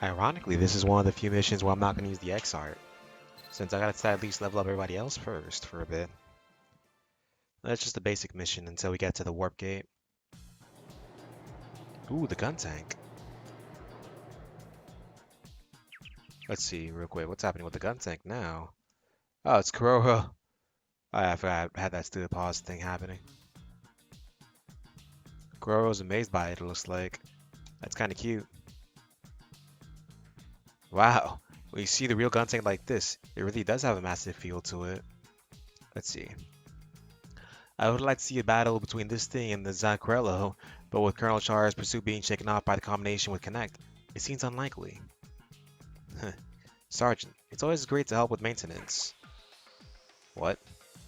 Ironically, this is one of the few missions where I'm not going to use the X art, since I gotta at least level up everybody else first for a bit. That's just a basic mission until we get to the warp gate. Ooh, the gun tank. Let's see real quick, what's happening with the gun tank now? Oh, it's Kuroho. I forgot I had that stupid pause thing happening. Kuroho's amazed by it, it looks like. That's kind of cute. Wow, when you see the real gun tank like this, it really does have a massive feel to it. Let's see. I would like to see a battle between this thing and the Zacrello, but with Colonel Char's pursuit being shaken off by the combination with Connect, it seems unlikely. Sergeant, it's always great to help with maintenance. What?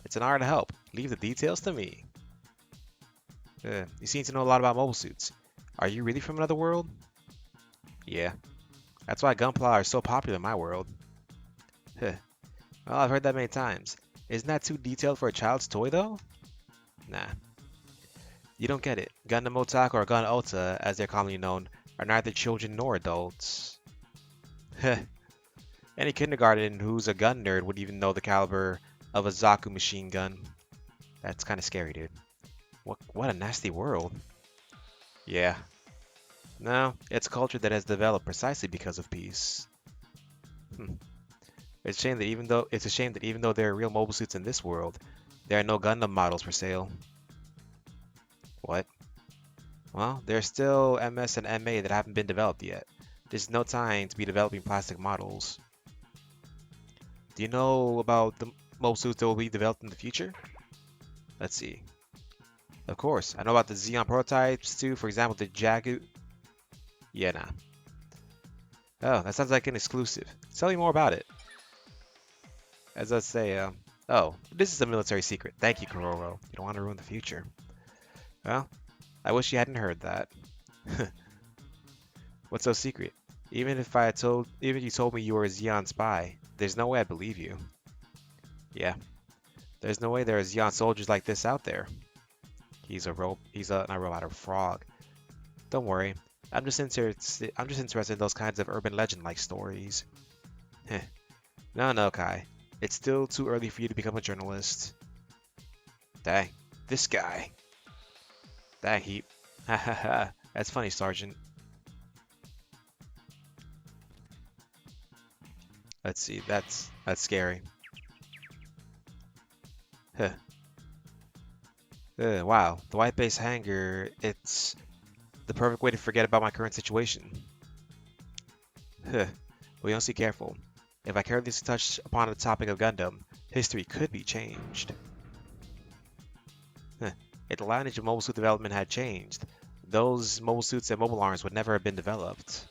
It's an honor to help. Leave the details to me. You seem to know a lot about mobile suits. Are you really from another world? Yeah. That's why gunpla are so popular in my world. Well, I've heard that many times. Isn't that too detailed for a child's toy, though? Nah. You don't get it. Gundam Otaku or Gun Ota, as they're commonly known, are neither children nor adults. Any kindergarten who's a gun nerd would even know the caliber of a Zaku machine gun. That's kind of scary, dude. What a nasty world. Yeah. No, it's a culture that has developed precisely because of peace. It's a shame that even though there are real mobile suits in this world, there are no Gundam models for sale. What? Well, there's still MS and MA that haven't been developed yet. There's no time to be developing plastic models. Do you know about the mobile suits that will be developed in the future? Let's see. Of course, I know about the Xeon prototypes too, for example, the Jagu. Yeah, nah. Oh, that sounds like an exclusive. Tell me more about it. As I say, oh, this is a military secret. Thank you, Kororo. You don't want to ruin the future. Well, I wish you hadn't heard that. What's so secret? Even if you told me you were a Xeon spy, there's no way I'd believe you. Yeah. There's no way there are Xeon soldiers like this out there. Not a robot, a frog. Don't worry. I'm just interested in those kinds of urban legend-like stories. No, Kai. It's still too early for you to become a journalist. Dang, this guy. Dang, he. That's funny, Sergeant. Let's see, that's scary. Wow, the white base hangar, it's the perfect way to forget about my current situation. But you must be careful. If I carelessly touch upon the topic of Gundam, history could be changed. If the lineage of mobile suit development had changed, those mobile suits and mobile arms would never have been developed.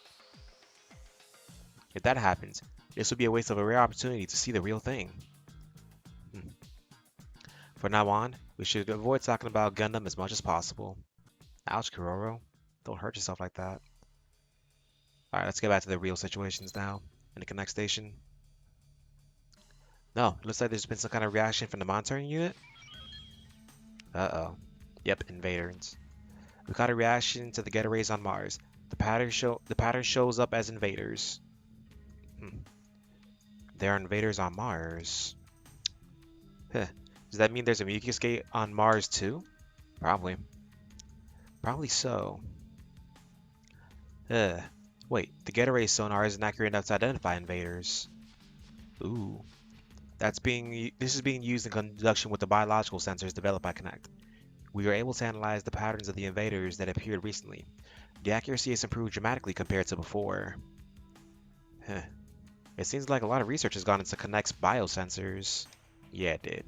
If that happens, this would be a waste of a rare opportunity to see the real thing. From now on, we should avoid talking about Gundam as much as possible. Ouch, Kuroro. Don't hurt yourself like that. Alright, let's get back to the real situations now. In the Connect station. No, it looks like there's been some kind of reaction from the monitoring unit. Uh-oh. Yep, invaders. We got a reaction to the getaways on Mars. The pattern shows up as invaders. There are invaders on Mars. Does that mean there's a mucus gate on Mars too? Probably. Probably so. Wait, the getaway sonar isn't accurate enough to identify invaders. Ooh. This is being used in conjunction with the biological sensors developed by Connect. We were able to analyze the patterns of the invaders that appeared recently. The accuracy has improved dramatically compared to before. It seems like a lot of research has gone into Connect's biosensors. Yeah, it did.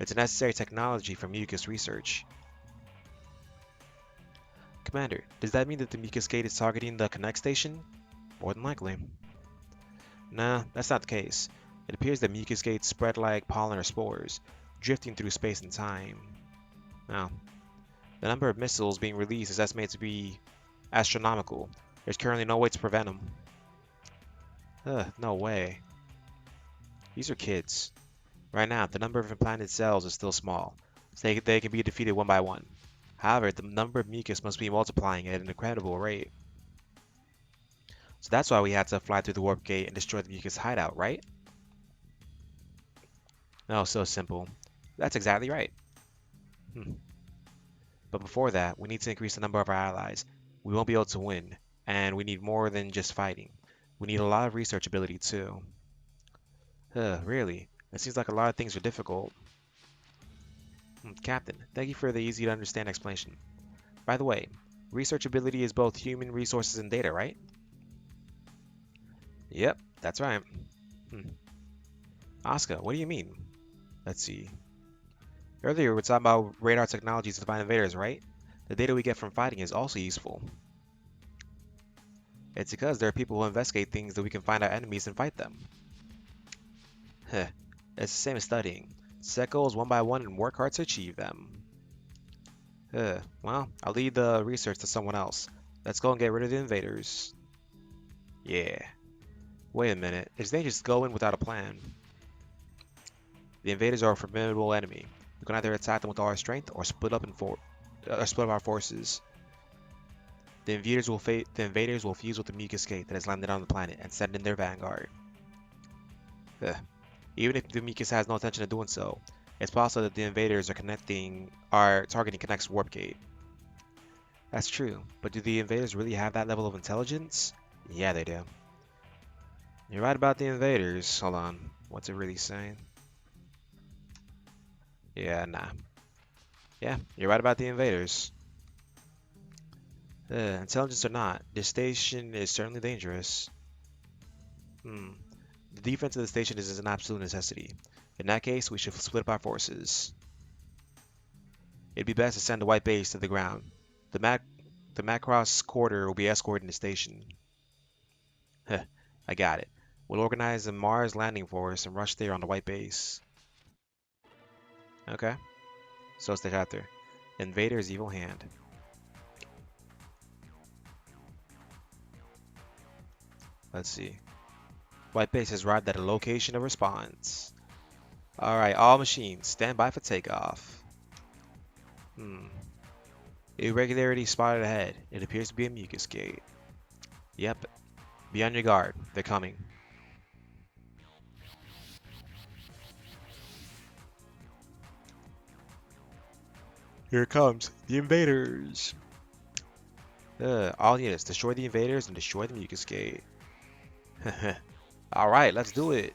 It's a necessary technology for mucus research. Commander, does that mean that the mucus gate is targeting the Connect station? More than likely. Nah, that's not the case. It appears that mucus gates spread like pollen or spores, drifting through space and time. Now, the number of missiles being released is estimated to be astronomical. There's currently no way to prevent them. No way. These are kids. Right now, the number of implanted cells is still small, so they can be defeated one by one. However, the number of mucus must be multiplying at an incredible rate. So that's why we had to fly through the warp gate and destroy the mucus hideout, right? No, so simple. That's exactly right. Hmm. But before that, we need to increase the number of our allies. We won't be able to win, and we need more than just fighting. We need a lot of research ability too. Really? It seems like a lot of things are difficult. Captain, thank you for the easy to understand explanation. By the way, research ability is both human resources and data, right? Yep, that's right. Hmm. Asuka, what do you mean? Let's see. Earlier, we were talking about radar technologies to find invaders, right? The data we get from fighting is also useful. It's because there are people who investigate things that we can find our enemies and fight them. Heh, it's the same as studying. Set goals one by one and work hard to achieve them. Well, I'll leave the research to someone else. Let's go and get rid of the invaders. Yeah. Wait a minute, it's dangerous to go in without a plan. The invaders are a formidable enemy. We can either attack them with all our strength or split up our forces. The invaders will fuse with the mucus gate that has landed on the planet and send in their vanguard. Ugh. Even if the mucus has no intention of doing so, it's possible that the invaders are targeting Connect's warp gate. That's true, but do the invaders really have that level of intelligence? Yeah, they do. You're right about the invaders. Hold on, what's it really saying? Yeah, nah. Yeah, you're right about the invaders. Intelligence or not, this station is certainly dangerous. The defense of the station is an absolute necessity. In that case, we should split up our forces. It'd be best to send the white base to the ground. The Macross quarter will be escorting the station. Heh, I got it. We'll organize a Mars landing force and rush there on the white base. Okay, so it's the chapter. Invaders' Evil Hand. Let's see. White base has arrived at a location of response. Alright, all machines, stand by for takeoff. Irregularity spotted ahead. It appears to be a mucus gate. Yep. Be on your guard. They're coming. Here it comes. The invaders. All units, destroy the invaders and destroy the mucus gate. Alright, let's do it.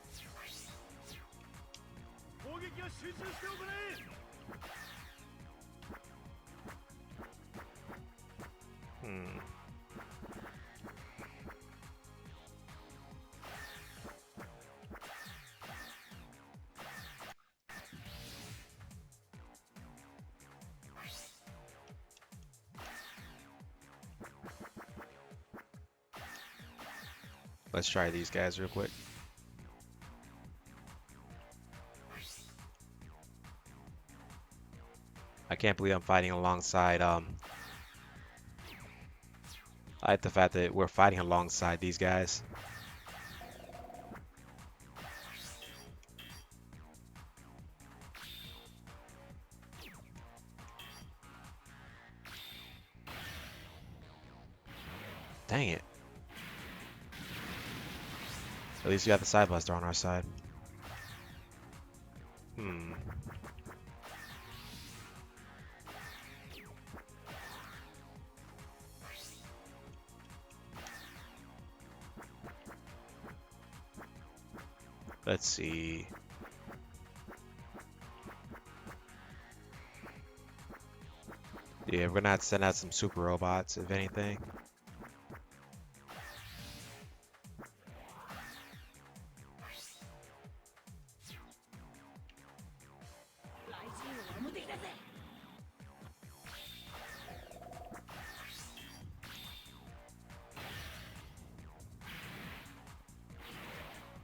Let's try these guys real quick. I can't believe I'm fighting alongside I like the fact that we're fighting alongside these guys. Dang it. At least we got the side buster on our side. Let's see. Yeah, we're gonna have to send out some super robots, if anything.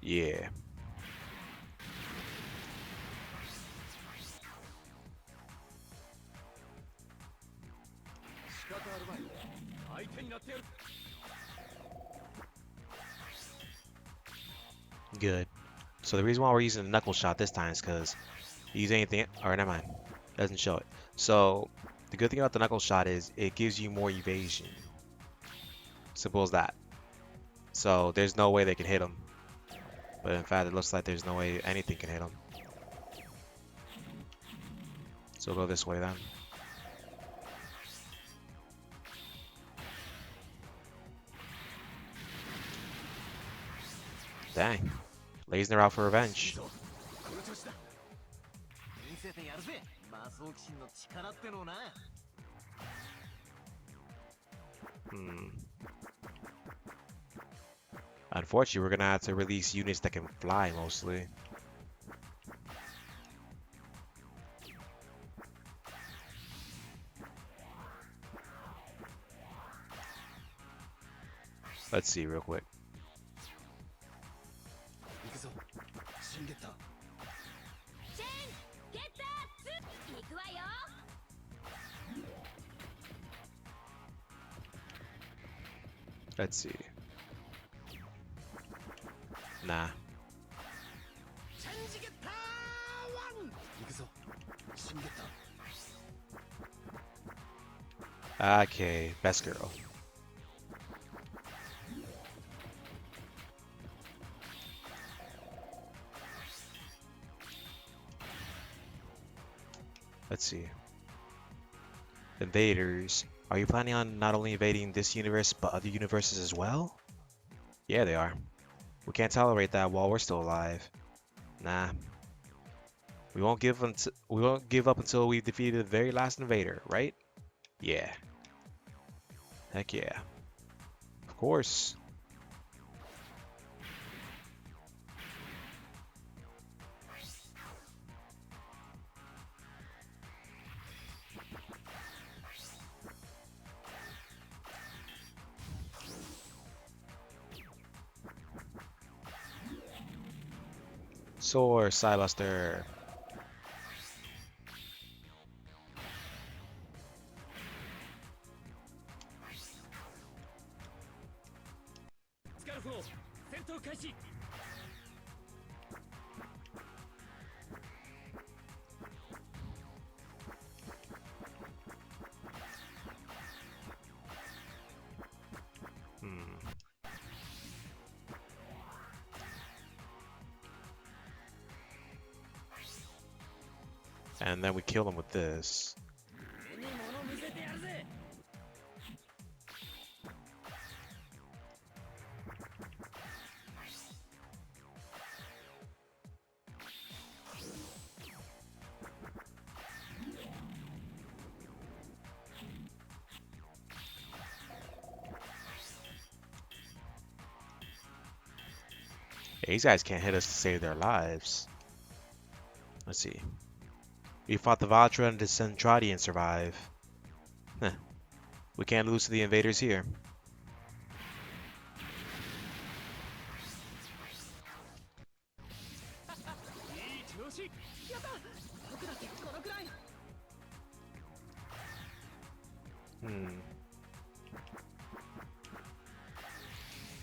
Yeah. Good. So the reason why we're using the knuckle shot this time is because use anything. Or never mind. Doesn't show it. So the good thing about the knuckle shot is it gives you more evasion. Simple as that. So there's no way they can hit him. But in fact, it looks like there's no way anything can hit him. So we'll go this way then. Dang. Lasner out for revenge. Hmm. Unfortunately, we're gonna have to release units that can fly mostly. Let's see real quick. Let's see. Nah. Okay, best girl. Let's see. Invaders. Are you planning on not only invading this universe, but other universes as well? Yeah, they are. We can't tolerate that while we're still alive. Nah. We won't give up until we've defeated the very last invader, right? Yeah. Heck yeah. Of course. Soar, Cybuster. Hmm. And then we kill them with this. Yeah, these guys can't hit us to save their lives. Let's see. We fought the Vatra and the Centrati and survive. Heh. We can't lose to the invaders here. Hmm.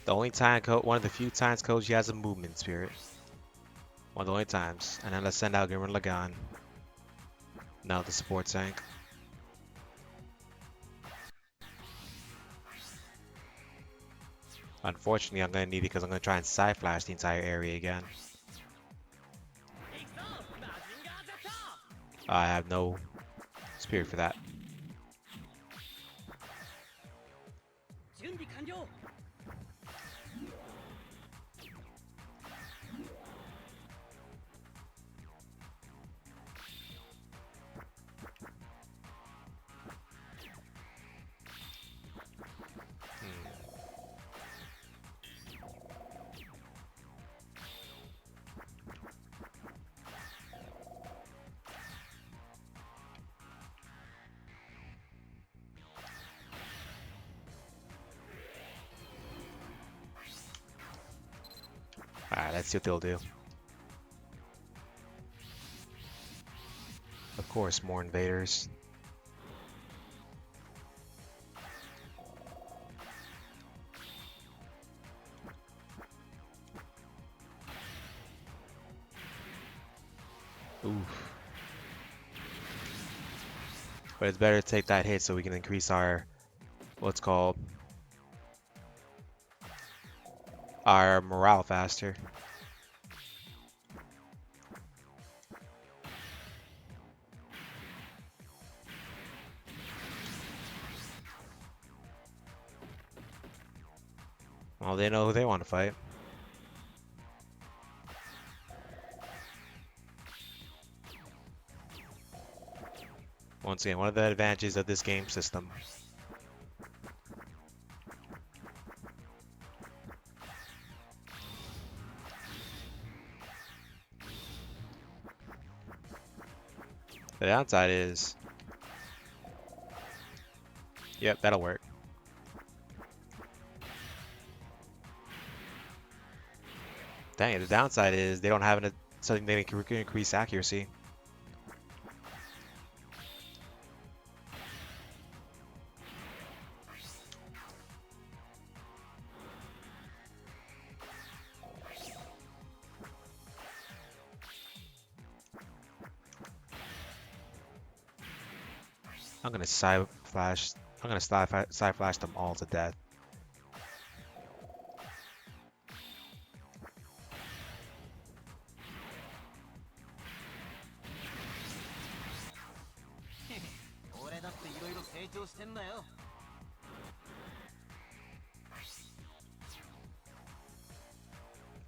The only time one of the few times Koji has a movement spirit. One of the only times. And then let's send out Gurren Lagann. Now the support tank. Unfortunately, I'm gonna need it because I'm gonna try and side flash the entire area again. I have no spirit for that. Alright, let's see what they'll do. Of course, more invaders. Oof. But it's better to take that hit so we can increase our, what's called, our morale faster. Well, they know who they want to fight. Once again, one of the advantages of this game system. The downside is, yep, that'll work. Dang it, the downside is they don't have something that can increase accuracy. I'm gonna side flash. I'm gonna side flash them all to death.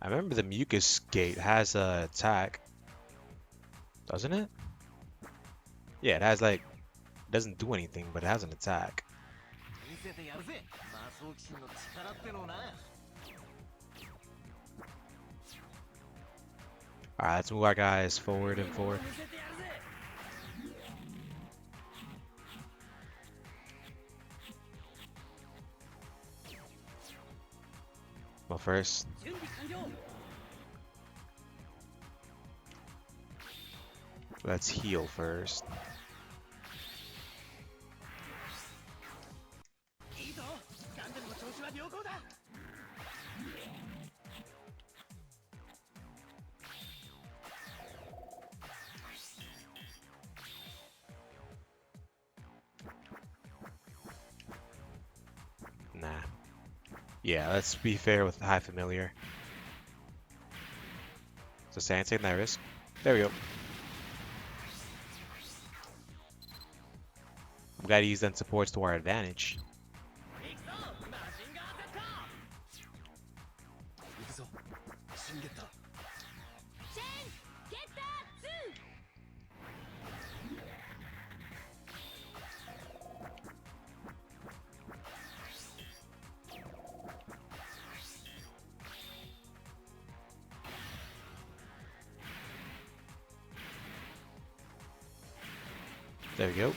I remember the mucus gate has a attack, doesn't it? Yeah, it has like, it doesn't do anything, but it has an attack. Alright, let's move our guys forward and forward. Well, first, let's heal first. Nah. Yeah, let's be fair with high familiar. So Sand taking that risk. There we go. We gotta use them supports to our advantage. There we go.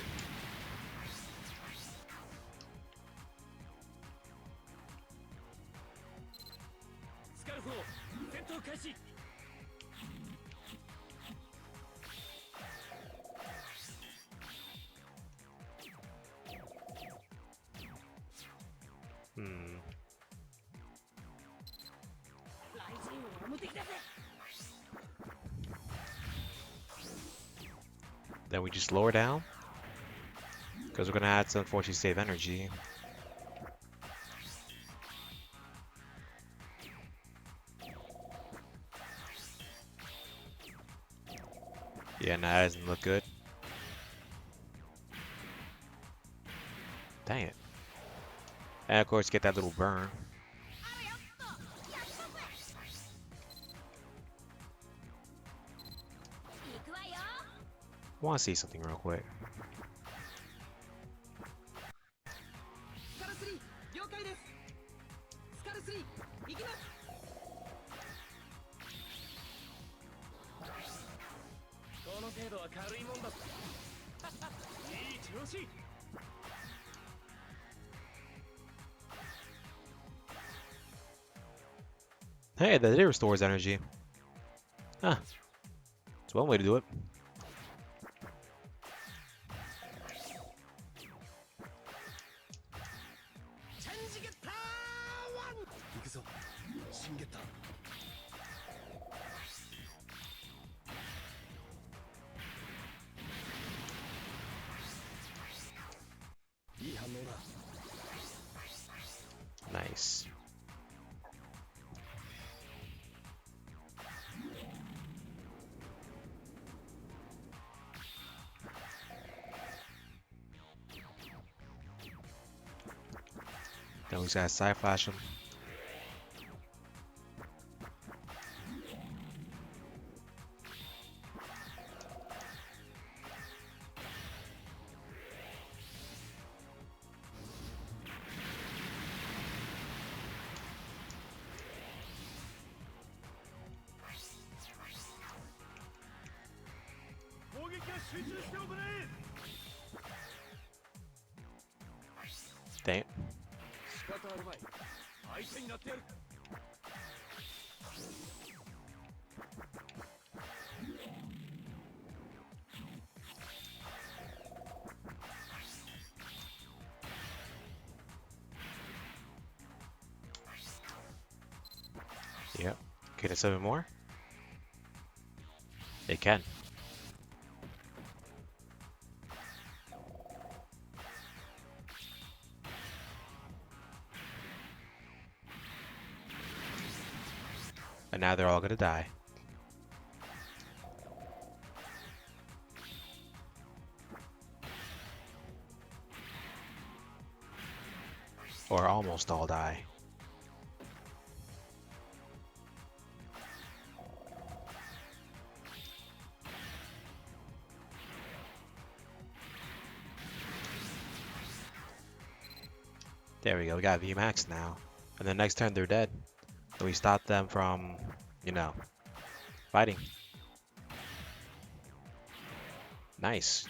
Then we just lower down. Because we're going to have to unfortunately save energy. Yeah, nah, that doesn't look good. Dang it. And of course, get that little burn. I want to see something real quick. Hey, that did restores energy. Huh. It's one way to do it. Nice. Then we just gotta side flash him. Damn. Yep. Can it 7 more? It can. And now they're all gonna die. Or almost all die. There we go, we got VMAX now. And the next turn they're dead. So we stop them from, you know, fighting. Nice.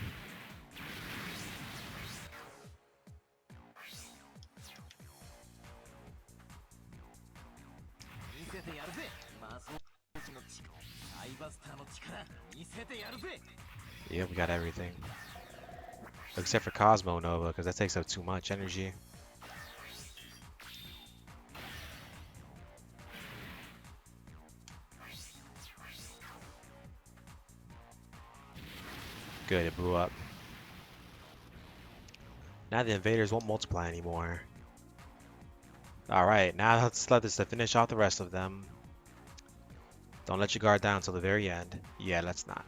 Yeah, we got everything. Except for Cosmo Nova, because that takes up too much energy. Good, it blew up. Now the invaders won't multiply anymore. Alright, now let's let this to finish off the rest of them. Don't let your guard down until the very end. Yeah, let's not.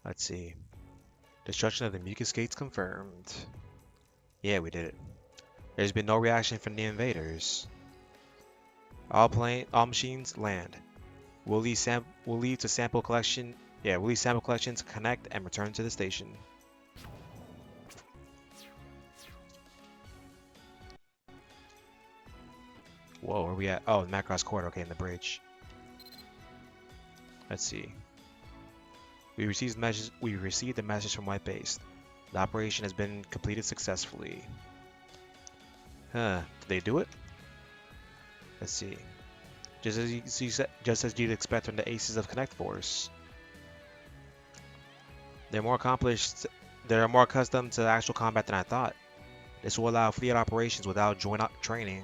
Let's see. Destruction of the mucus gates confirmed. Yeah, we did it. There's been no reaction from the invaders. All machines land. We'll leave to sample collection. Yeah, we'll leave sample collection to connect and return to the station. Whoa, where are we at? Oh, the Macross Corridor. Okay, in the bridge. Let's see. We received the message from White Base. The operation has been completed successfully. Huh? Did they do it? Let's see. Just as you'd expect from the aces of Connect Force. They're more accomplished. They're more accustomed to actual combat than I thought. This will allow fleet operations without joint training.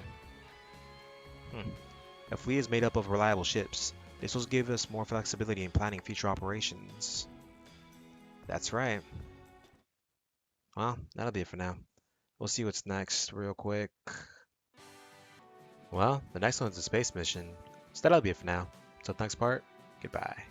A fleet is made up of reliable ships. This will give us more flexibility in planning future operations. That's right. Well, that'll be it for now. We'll see what's next real quick. Well, the next one's a space mission. So that'll be it for now. Until the next part, goodbye.